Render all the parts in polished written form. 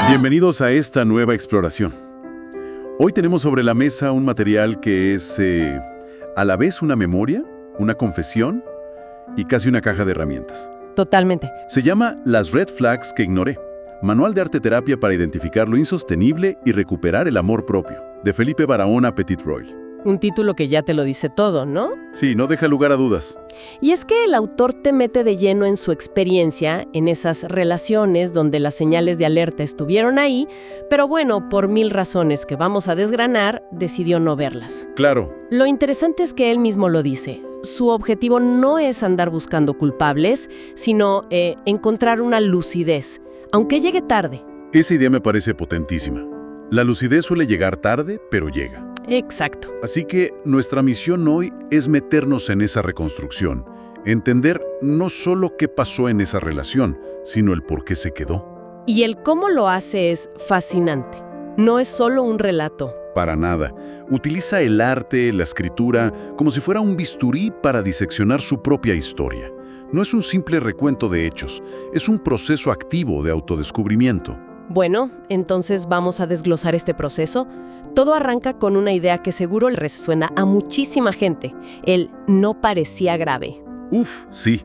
Bienvenidos a esta nueva exploración. Hoy tenemos sobre la mesa un material que es a la vez una memoria, una confesión y casi una caja de herramientas. Totalmente. Se llama Las Red Flags que ignoré. Manual de Arte-Terapia para identificar lo insostenible y recuperar el amor propio, de Felipe Barahona Petit-Roy. Un título que ya te lo dice todo, ¿no? Sí, no deja lugar a dudas. Y es que el autor te mete de lleno en su experiencia, en esas relaciones donde las señales de alerta estuvieron ahí, pero bueno, por 1000 razones que vamos a desgranar, decidió no verlas. Claro. Lo interesante es que él mismo lo dice. Su objetivo no es andar buscando culpables, sino encontrar una lucidez, aunque llegue tarde. Esa idea me parece potentísima. La lucidez suele llegar tarde, pero llega. Exacto. Así que nuestra misión hoy es meternos en esa reconstrucción, entender no solo qué pasó en esa relación, sino el por qué se quedó. Y el cómo lo hace es fascinante. No es solo un relato. Para nada. Utiliza el arte, la escritura, como si fuera un bisturí para diseccionar su propia historia. No es un simple recuento de hechos, es un proceso activo de autodescubrimiento. Bueno, entonces vamos a desglosar este proceso. Todo arranca con una idea que seguro le resuena a muchísima gente. El no parecía grave. Sí.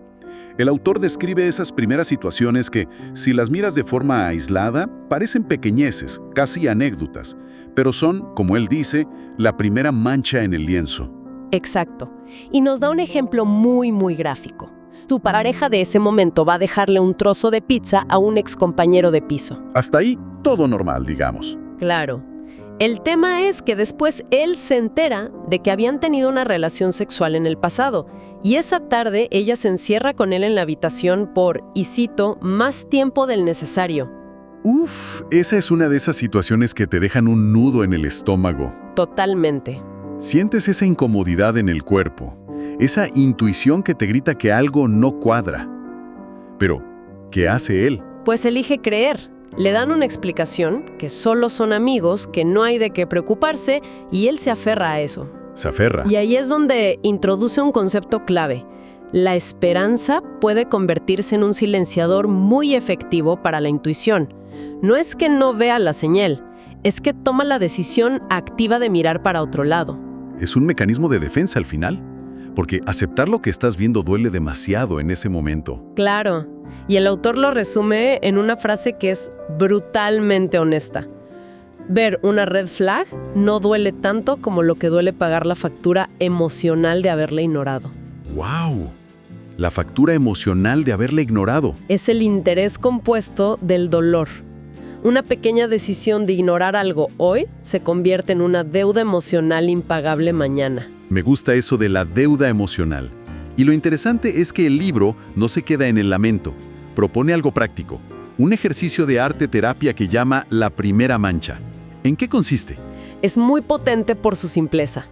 El autor describe esas primeras situaciones que, si las miras de forma aislada, parecen pequeñeces, casi anécdotas, pero son, como él dice, la primera mancha en el lienzo. Exacto. Y nos da un ejemplo muy gráfico. Su pareja de ese momento va a dejarle un trozo de pizza a un excompañero de piso. Hasta ahí, todo normal, digamos. Claro. El tema es que después él se entera de que habían tenido una relación sexual en el pasado, y esa tarde ella se encierra con él en la habitación por, y cito, más tiempo del necesario. Esa es una de esas situaciones que te dejan un nudo en el estómago. Totalmente. Sientes esa incomodidad en el cuerpo, esa intuición que te grita que algo no cuadra. Pero, ¿qué hace él? Pues elige creer. Le dan una explicación, que solo son amigos, que no hay de qué preocuparse, y él se aferra a eso. Se aferra. Y ahí es donde introduce un concepto clave. La esperanza puede convertirse en un silenciador muy efectivo para la intuición. No es que no vea la señal, es que toma la decisión activa de mirar para otro lado. Es un mecanismo de defensa al final, porque aceptar lo que estás viendo duele demasiado en ese momento. Claro, y el autor lo resume en una frase que es brutalmente honesta. Ver una red flag no duele tanto como lo que duele pagar la factura emocional de haberla ignorado. ¡Wow! La factura emocional de haberla ignorado. Es el interés compuesto del dolor. Una pequeña decisión de ignorar algo hoy se convierte en una deuda emocional impagable mañana. Me gusta eso de la deuda emocional. Y lo interesante es que el libro no se queda en el lamento. Propone algo práctico, un ejercicio de arte-terapia que llama la primera mancha. ¿En qué consiste? Es muy potente por su simpleza.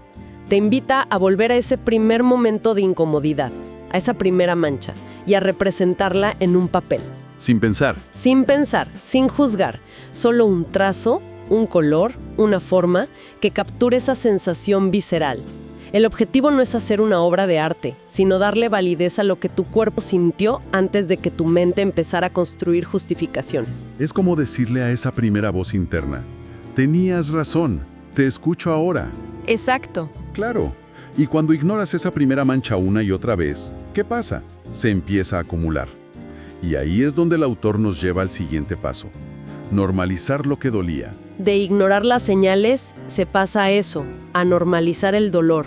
Te invita a volver a ese primer momento de incomodidad, a esa primera mancha, y a representarla en un papel. Sin pensar. Sin pensar, sin juzgar, solo un trazo, un color, una forma que capture esa sensación visceral. El objetivo no es hacer una obra de arte, sino darle validez a lo que tu cuerpo sintió antes de que tu mente empezara a construir justificaciones. Es como decirle a esa primera voz interna, tenías razón, te escucho ahora. Exacto. Claro. Y cuando ignoras esa primera mancha una y otra vez, ¿qué pasa? Se empieza a acumular. Y ahí es donde el autor nos lleva al siguiente paso. Normalizar lo que dolía. De ignorar las señales se pasa a eso, a normalizar el dolor.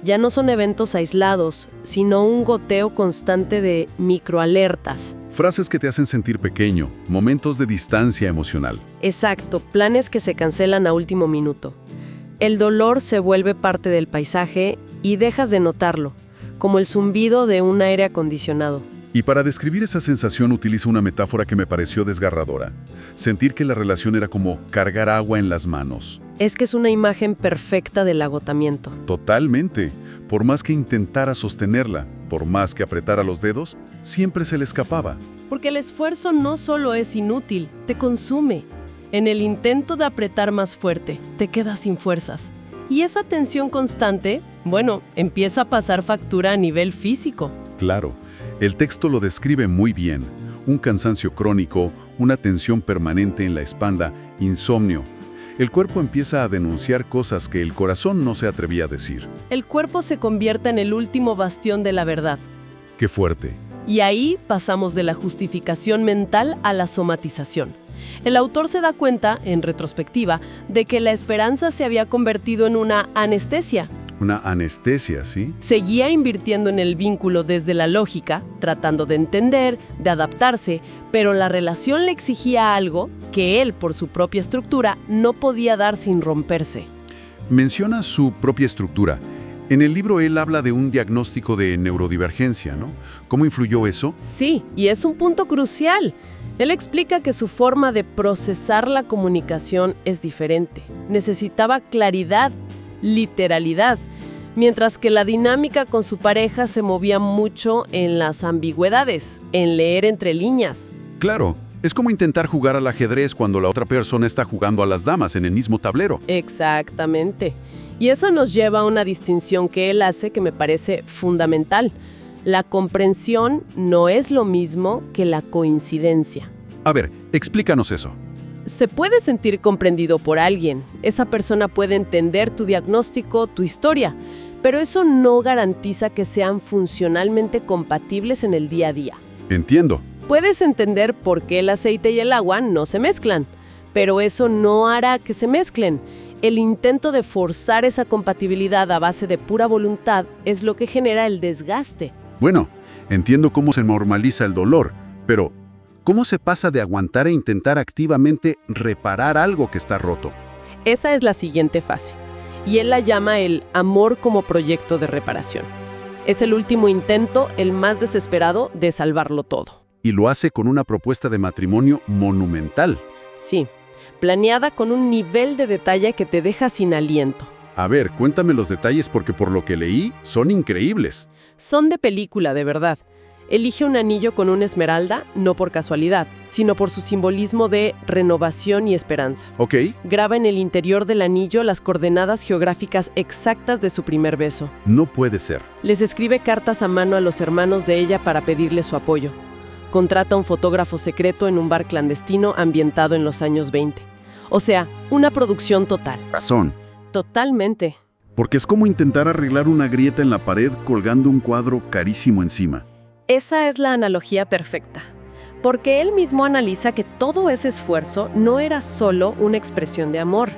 Ya no son eventos aislados, sino un goteo constante de microalertas. Frases que te hacen sentir pequeño, momentos de distancia emocional. Exacto, planes que se cancelan a último minuto. El dolor se vuelve parte del paisaje y dejas de notarlo, como el zumbido de un aire acondicionado. Y para describir esa sensación utiliza una metáfora que me pareció desgarradora. Sentir que la relación era como cargar agua en las manos. Es que es una imagen perfecta del agotamiento. Totalmente. Por más que intentara sostenerla, por más que apretara los dedos, siempre se le escapaba. Porque el esfuerzo no solo es inútil, te consume. En el intento de apretar más fuerte, te quedas sin fuerzas. Y esa tensión constante, empieza a pasar factura a nivel físico. Claro. El texto lo describe muy bien. un cansancio crónico, una tensión permanente en la espalda, insomnio. El cuerpo empieza a denunciar cosas que el corazón no se atrevía a decir. El cuerpo se convierte en el último bastión de la verdad. ¡Qué fuerte! Y ahí pasamos de la justificación mental a la somatización. El autor se da cuenta, en retrospectiva, de que la esperanza se había convertido en una anestesia. Una anestesia, ¿sí? Seguía invirtiendo en el vínculo desde la lógica, tratando de entender, de adaptarse, pero la relación le exigía algo que él, por su propia estructura, no podía dar sin romperse. Menciona su propia estructura. En el libro él habla de un diagnóstico de neurodivergencia, ¿no? ¿Cómo influyó eso? Sí, y es un punto crucial. Él explica que su forma de procesar la comunicación es diferente. Necesitaba claridad, literalidad, mientras que la dinámica con su pareja se movía mucho en las ambigüedades, en leer entre líneas. Claro, es como intentar jugar al ajedrez cuando la otra persona está jugando a las damas en el mismo tablero. Exactamente. Y eso nos lleva a una distinción que él hace que me parece fundamental. La comprensión no es lo mismo que la coincidencia. A ver, explícanos eso. Se puede sentir comprendido por alguien. Esa persona puede entender tu diagnóstico, tu historia, pero eso no garantiza que sean funcionalmente compatibles en el día a día. Entiendo. Puedes entender por qué el aceite y el agua no se mezclan, pero eso no hará que se mezclen. El intento de forzar esa compatibilidad a base de pura voluntad es lo que genera el desgaste. Bueno, entiendo cómo se normaliza el dolor, pero ¿cómo se pasa de aguantar e intentar activamente reparar algo que está roto? Esa es la siguiente fase, y él la llama el amor como proyecto de reparación. Es el último intento, el más desesperado, de salvarlo todo. Y lo hace con una propuesta de matrimonio monumental. Sí, planeada con un nivel de detalle que te deja sin aliento. A ver, cuéntame los detalles porque por lo que leí, son increíbles. Son de película, de verdad. Elige un anillo con una esmeralda, no por casualidad, sino por su simbolismo de renovación y esperanza. Ok. Graba en el interior del anillo las coordenadas geográficas exactas de su primer beso. No puede ser. Les escribe cartas a mano a los hermanos de ella para pedirles su apoyo. Contrata a un fotógrafo secreto en un bar clandestino ambientado en los años 20. O sea, una producción total. Razón. Totalmente. Porque es como intentar arreglar una grieta en la pared colgando un cuadro carísimo encima. Esa es la analogía perfecta, porque él mismo analiza que todo ese esfuerzo no era solo una expresión de amor,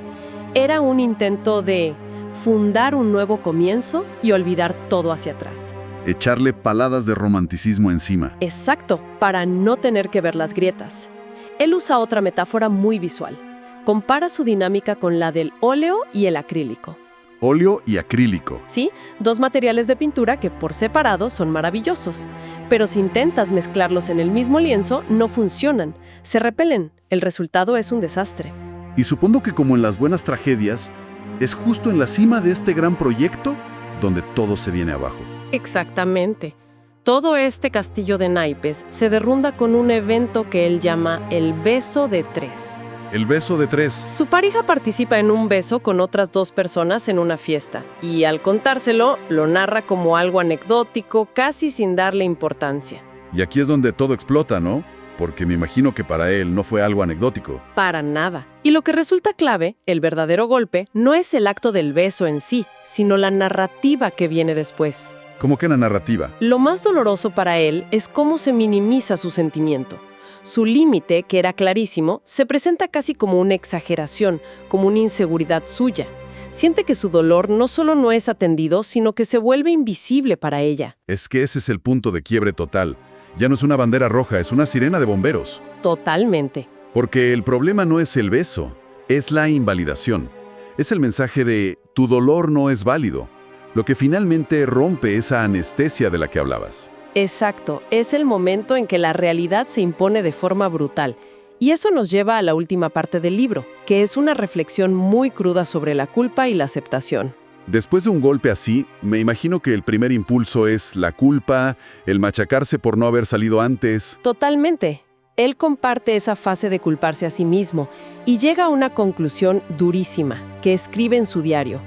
era un intento de fundar un nuevo comienzo y olvidar todo hacia atrás. Echarle paladas de romanticismo encima. Exacto, para no tener que ver las grietas. Él usa otra metáfora muy visual. Compara su dinámica con la del óleo y el acrílico. Óleo y acrílico. Sí, dos materiales de pintura que por separado son maravillosos, pero si intentas mezclarlos en el mismo lienzo, no funcionan, se repelen, el resultado es un desastre. Y supongo que como en las buenas tragedias, es justo en la cima de este gran proyecto donde todo se viene abajo. Exactamente. Todo este castillo de naipes se derrumba con un evento que él llama el beso de tres. El beso de tres. Su pareja participa en un beso con otras dos personas en una fiesta, y al contárselo, lo narra como algo anecdótico, casi sin darle importancia. Y aquí es donde todo explota, ¿no? Porque me imagino que para él no fue algo anecdótico. Para nada. Y lo que resulta clave, el verdadero golpe, no es el acto del beso en sí, sino la narrativa que viene después. ¿Cómo que la narrativa? Lo más doloroso para él es cómo se minimiza su sentimiento. Su límite, que era clarísimo, se presenta casi como una exageración, como una inseguridad suya. Siente que su dolor no solo no es atendido, sino que se vuelve invisible para ella. Es que ese es el punto de quiebre total. Ya no es una bandera roja, es una sirena de bomberos. Totalmente. Porque el problema no es el beso, es la invalidación. Es el mensaje de tu dolor no es válido, lo que finalmente rompe esa anestesia de la que hablabas. Exacto, es el momento en que la realidad se impone de forma brutal. Y eso nos lleva a la última parte del libro, que es una reflexión muy cruda sobre la culpa y la aceptación. Después de un golpe así, me imagino que el primer impulso es la culpa, el machacarse por no haber salido antes. Totalmente. Él comparte esa fase de culparse a sí mismo y llega a una conclusión durísima, que escribe en su diario.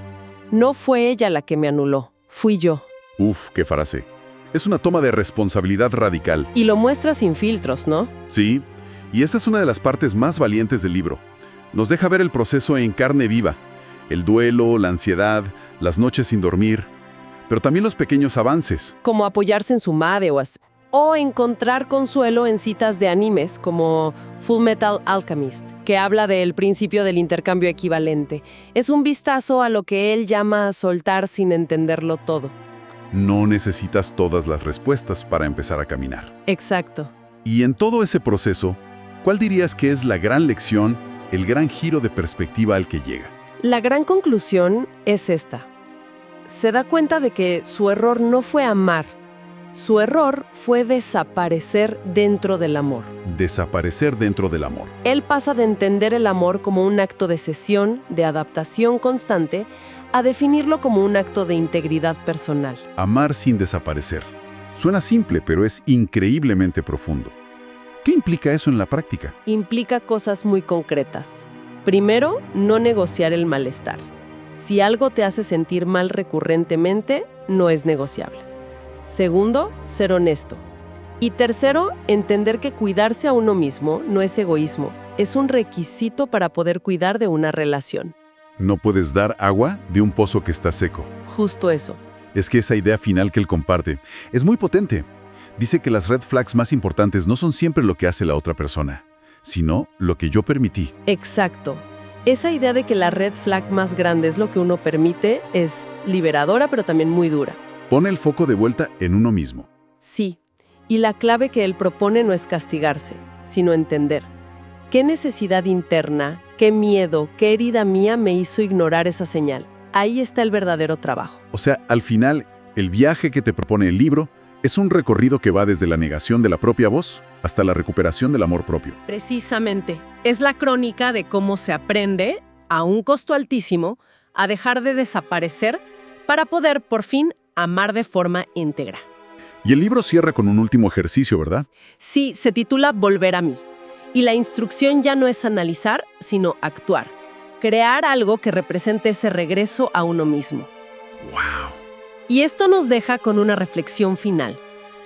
No fue ella la que me anuló, fui yo. Uf, qué frase. Es una toma de responsabilidad radical. Y lo muestra sin filtros, ¿no? Sí, y esta es una de las partes más valientes del libro. Nos deja ver el proceso en carne viva. El duelo, la ansiedad, las noches sin dormir, pero también los pequeños avances. Como apoyarse en su madre o encontrar consuelo en citas de animes como Full Metal Alchemist, que habla del principio del intercambio equivalente. Es un vistazo a lo que él llama soltar sin entenderlo todo. No necesitas todas las respuestas para empezar a caminar. Exacto. Y en todo ese proceso, ¿cuál dirías que es la gran lección, el gran giro de perspectiva al que llega? La gran conclusión es esta. Se da cuenta de que su error no fue amar. Su error fue desaparecer dentro del amor. Desaparecer dentro del amor. Él pasa de entender el amor como un acto de cesión, de adaptación constante, a definirlo como un acto de integridad personal. Amar sin desaparecer. Suena simple, pero es increíblemente profundo. ¿Qué implica eso en la práctica? Implica cosas muy concretas. Primero, no negociar el malestar. Si algo te hace sentir mal recurrentemente, no es negociable. Segundo, ser honesto. Y tercero, entender que cuidarse a uno mismo no es egoísmo, es un requisito para poder cuidar de una relación. No puedes dar agua de un pozo que está seco. Justo eso. Es que esa idea final que él comparte es muy potente. Dice que las red flags más importantes no son siempre lo que hace la otra persona, sino lo que yo permití. Exacto. Esa idea de que la red flag más grande es lo que uno permite es liberadora, pero también muy dura. Pone el foco de vuelta en uno mismo. Sí, y la clave que él propone no es castigarse, sino entender. ¿Qué necesidad interna, qué miedo, qué herida mía me hizo ignorar esa señal? Ahí está el verdadero trabajo. O sea, al final, el viaje que te propone el libro es un recorrido que va desde la negación de la propia voz hasta la recuperación del amor propio. Precisamente, es la crónica de cómo se aprende, a un costo altísimo, a dejar de desaparecer para poder, por fin, amar de forma íntegra. Y el libro cierra con un último ejercicio, ¿verdad? Sí, se titula Volver a mí. Y la instrucción ya no es analizar, sino actuar. Crear algo que represente ese regreso a uno mismo. ¡Wow! Y esto nos deja con una reflexión final.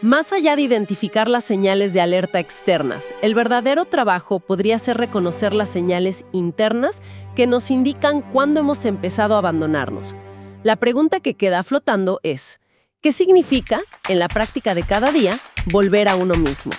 Más allá de identificar las señales de alerta externas, el verdadero trabajo podría ser reconocer las señales internas que nos indican cuándo hemos empezado a abandonarnos. La pregunta que queda flotando es, ¿qué significa, en la práctica de cada día, volver a uno mismo?